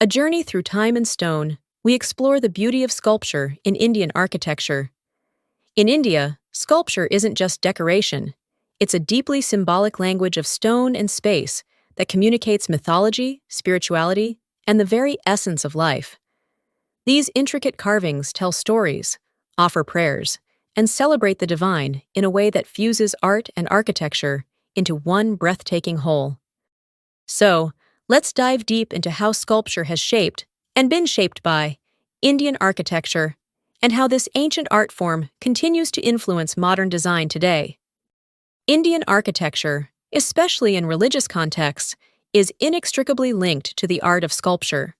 A journey through time and stone, we explore the beauty of sculpture in Indian architecture. In India, sculpture isn't just decoration, it's a deeply symbolic language of stone and space that communicates mythology, spirituality, and the very essence of life. These intricate carvings tell stories, offer prayers, and celebrate the divine in a way that fuses art and architecture into one breathtaking whole. So, let's dive deep into how sculpture has shaped, and been shaped by, Indian architecture, and how this ancient art form continues to influence modern design today. Indian architecture, especially in religious contexts, is inextricably linked to the art of sculpture.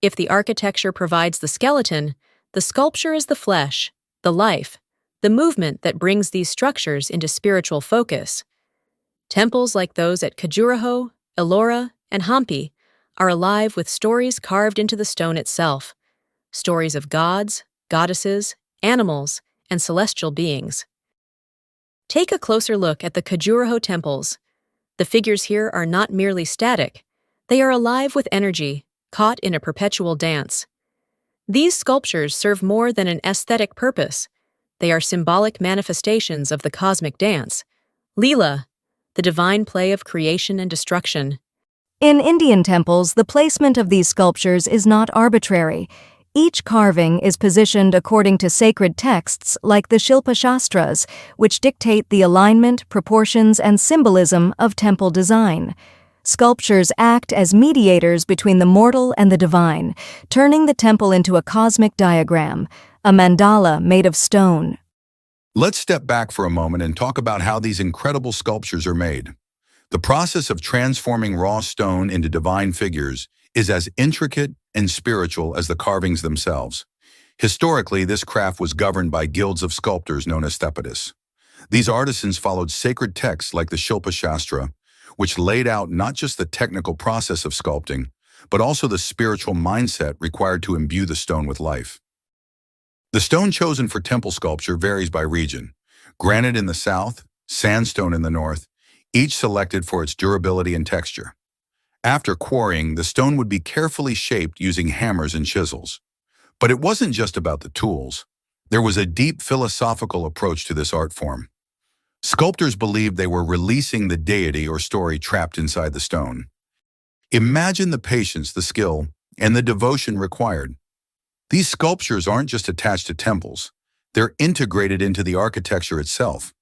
If the architecture provides the skeleton, the sculpture is the flesh, the life, the movement that brings these structures into spiritual focus. Temples like those at Khajuraho, Ellora, and Hampi are alive with stories carved into the stone itself, stories of gods, goddesses, animals, and celestial beings. Take a closer look at the Khajuraho temples. The figures here are not merely static, they are alive with energy, caught in a perpetual dance. These sculptures serve more than an aesthetic purpose. They are symbolic manifestations of the cosmic dance, Leela, the divine play of creation and destruction. In Indian temples, the placement of these sculptures is not arbitrary. Each carving is positioned according to sacred texts like the Shilpa Shastras, which dictate the alignment, proportions, and symbolism of temple design. Sculptures act as mediators between the mortal and the divine, turning the temple into a cosmic diagram, a mandala made of stone. Let's step back for a moment and talk about how these incredible sculptures are made. The process of transforming raw stone into divine figures is as intricate and spiritual as the carvings themselves. Historically, this craft was governed by guilds of sculptors known as Sthapatis. These artisans followed sacred texts like the Shilpa Shastra, which laid out not just the technical process of sculpting, but also the spiritual mindset required to imbue the stone with life. The stone chosen for temple sculpture varies by region. Granite in the south, sandstone in the north, each selected for its durability and texture. After quarrying, the stone would be carefully shaped using hammers and chisels. But it wasn't just about the tools. There was a deep philosophical approach to this art form. Sculptors believed they were releasing the deity or story trapped inside the stone. Imagine the patience, the skill, and the devotion required. These sculptures aren't just attached to temples. They're integrated into the architecture itself.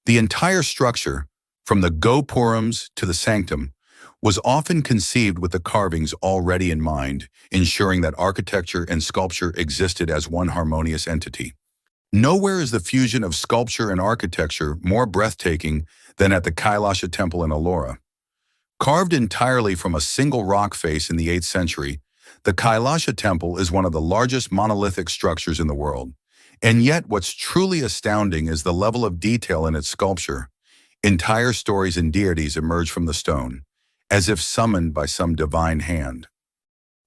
The entire structure, from the gopurams to the sanctum, was often conceived with the carvings already in mind, ensuring that architecture and sculpture existed as one harmonious entity. Nowhere is the fusion of sculpture and architecture more breathtaking than at the Kailasha Temple in Ellora. Carved entirely from a single rock face in the 8th century, the Kailasha Temple is one of the largest monolithic structures in the world. And yet, what's truly astounding is the level of detail in its sculpture. Entire stories and deities emerge from the stone, as if summoned by some divine hand.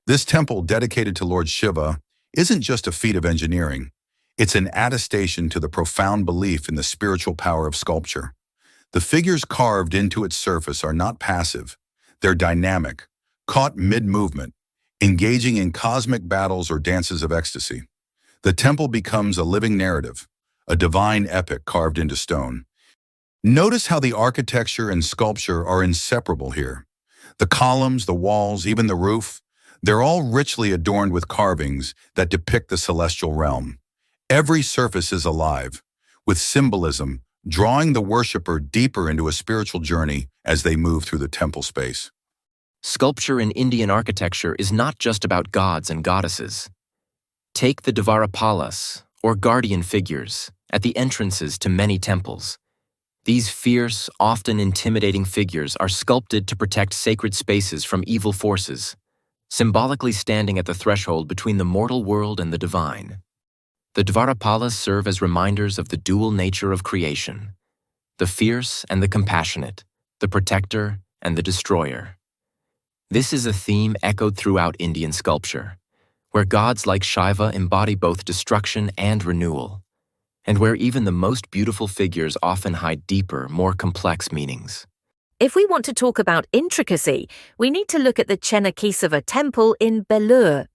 This temple, dedicated to Lord Shiva, isn't just a feat of engineering. It's an attestation to the profound belief in the spiritual power of sculpture. The figures carved into its surface are not passive. They're dynamic, caught mid-movement, engaging in cosmic battles or dances of ecstasy. The temple becomes a living narrative, a divine epic carved into stone. Notice how the architecture and sculpture are inseparable here. The columns, the walls, even the roof, they're all richly adorned with carvings that depict the celestial realm. Every surface is alive, with symbolism, drawing the worshipper deeper into a spiritual journey as they move through the temple space. Sculpture in Indian architecture is not just about gods and goddesses. Take the Dvarapalas, or guardian figures, at the entrances to many temples. These fierce, often intimidating figures are sculpted to protect sacred spaces from evil forces, symbolically standing at the threshold between the mortal world and the divine. The Dvarapalas serve as reminders of the dual nature of creation, the fierce and the compassionate, the protector and the destroyer. This is a theme echoed throughout Indian sculpture, where gods like Shiva embody both destruction and renewal, and where even the most beautiful figures often hide deeper, more complex meanings. If we want to talk about intricacy, we need to look at the Chenakesava Temple in Belur.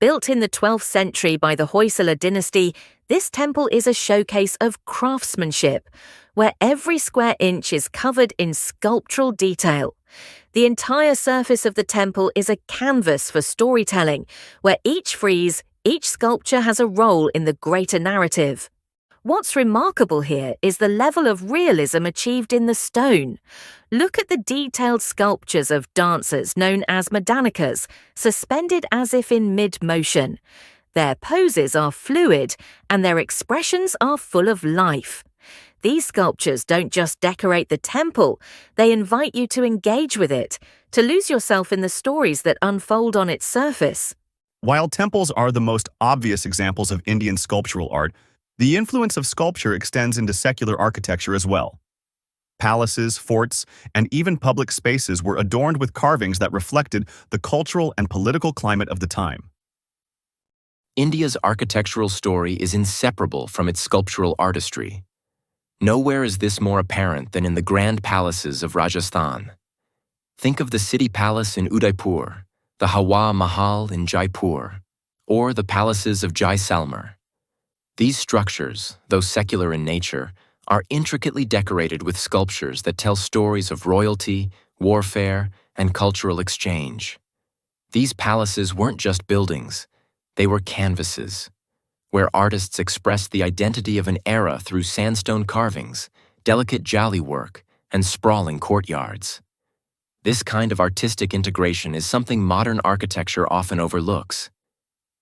Built in the 12th century by the Hoysala dynasty, this temple is a showcase of craftsmanship, where every square inch is covered in sculptural detail. The entire surface of the temple is a canvas for storytelling, where each frieze, each sculpture has a role in the greater narrative. What's remarkable here is the level of realism achieved in the stone. Look at the detailed sculptures of dancers known as madanikas, suspended as if in mid-motion. Their poses are fluid, and their expressions are full of life. These sculptures don't just decorate the temple, they invite you to engage with it, to lose yourself in the stories that unfold on its surface. While temples are the most obvious examples of Indian sculptural art, the influence of sculpture extends into secular architecture as well. Palaces, forts, and even public spaces were adorned with carvings that reflected the cultural and political climate of the time. India's architectural story is inseparable from its sculptural artistry. Nowhere is this more apparent than in the grand palaces of Rajasthan. Think of the city palace in Udaipur, the Hawa Mahal in Jaipur, or the palaces of Jaisalmer. These structures, though secular in nature, are intricately decorated with sculptures that tell stories of royalty, warfare, and cultural exchange. These palaces weren't just buildings, they were canvases, where artists expressed the identity of an era through sandstone carvings, delicate jali work, and sprawling courtyards. This kind of artistic integration is something modern architecture often overlooks.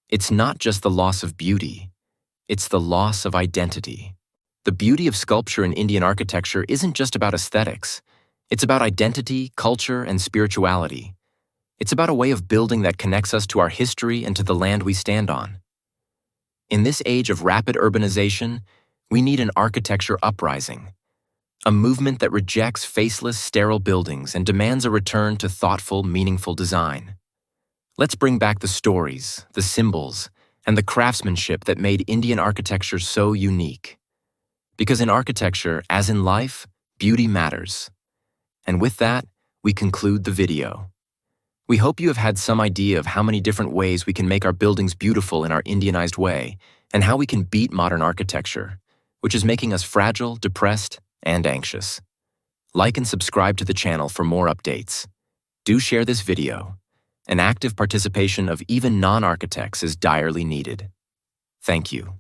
It's not just the loss of beauty, it's the loss of identity. The beauty of sculpture in Indian architecture isn't just about aesthetics. It's about identity, culture, and spirituality. It's about a way of building that connects us to our history and to the land we stand on. In this age of rapid urbanization, we need an architecture uprising, a movement that rejects faceless, sterile buildings and demands a return to thoughtful, meaningful design. Let's bring back the stories, the symbols, and the craftsmanship that made Indian architecture so unique. Because in architecture, as in life, beauty matters. And with that, we conclude the video. We hope you have had some idea of how many different ways we can make our buildings beautiful in our Indianized way, and how we can beat modern architecture, which is making us fragile, depressed, and anxious. Like and subscribe to the channel for more updates. Do share this video. An active participation of even non-architects is direly needed. Thank you.